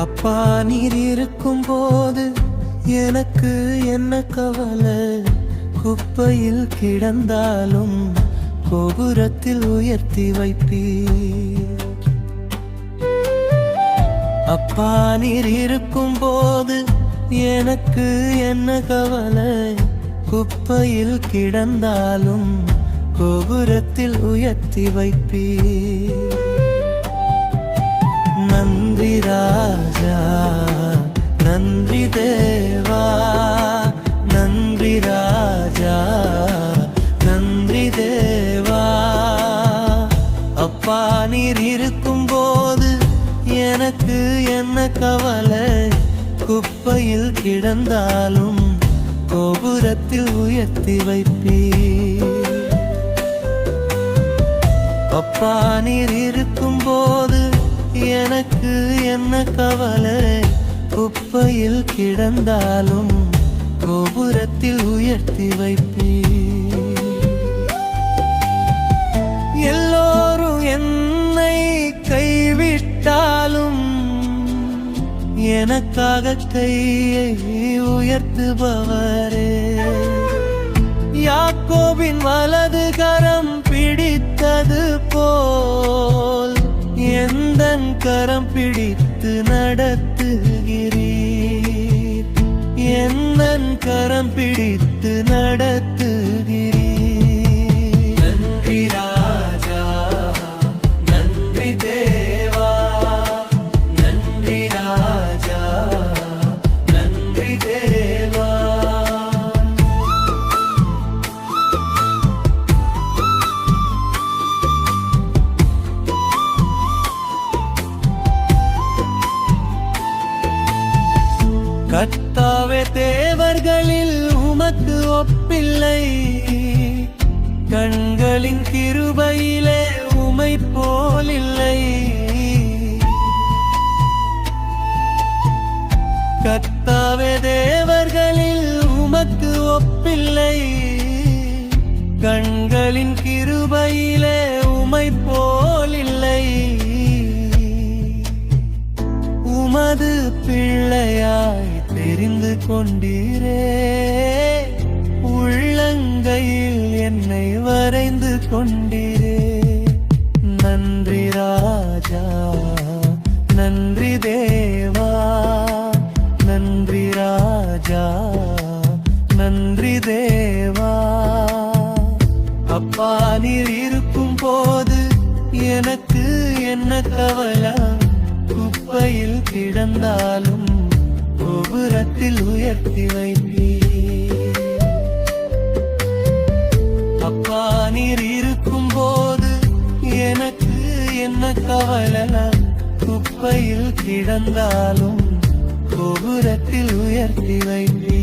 அப்பா நீர் இருக்கும் போது எனக்கு என்ன கவலை, குப்பையில் கிடந்தாலும் கோபுரத்தில் உயர்த்தி வைப்பீர். அப்பா நீர் இருக்கும் போது எனக்கு என்ன கவலை, குப்பையில் கிடந்தாலும் கோபுரத்தில் உயர்த்தி வைப்பீர். நன்றி ராஜா, நன்றி தேவா, நன்றி ராஜா, நன்றி தேவா. அப்பா நீர் இருக்கும் போது எனக்கு என்ன கவலை, குப்பையில் கிடந்தாலும் கோபுரத்தில் உயர்த்தி வைப்பீர். அப்பா நீர் இருக்கும் போது எனக்கு என்ன கவலை, குப்பையில் கிடந்தாலும் கோபுரத்தில் உயர்த்தி வைப்பீர். எல்லோரும் என்னை கைவிட்டாலும் எனக்காக கையை உயர்த்துபவரே. யாக்கோபின் வலது கரம் பிடித்தது போல் எந்தன் கரம் பிடித்து நடத்துகிறீர், எந்தன் கரம் பிடித்து நடத்துகிறீர். நன்றி ராஜா, நன்றி தேவா, நன்றி ராஜா, நன்றி தேவா. கர்த்தாவே தேவர்களில் உமக்கு ஒப்பில்லை, கண்களின் கிருபையிலே உமை போலில்லை. கர்த்தாவே தேவர்களில் உமக்கு ஒப்பில்லை, கண்களின் கிருபையிலே உமை போலில்லை. உமது பிள்ளையாய் தெரிந்து கொண்டீரே, உள்ளங்கையில் என்னை வரைந்து கொண்டீரே. நன்றி ராஜா, நன்றி தேவா, நன்றி ராஜா, நன்றி தேவா. அப்பா நீர் இருக்கும் போது எனக்கு என்ன கவலை, குப்பையில் கிடந்தாலும் கோபுரத்தில் உயர்த்தி வைப்பீர். அப்பா நீர் இருக்கும் போது எனக்கு என்ன கவலை, குப்பையில் கிடந்தாலும் கோபுரத்தில் உயர்த்தி வைப்பீர்.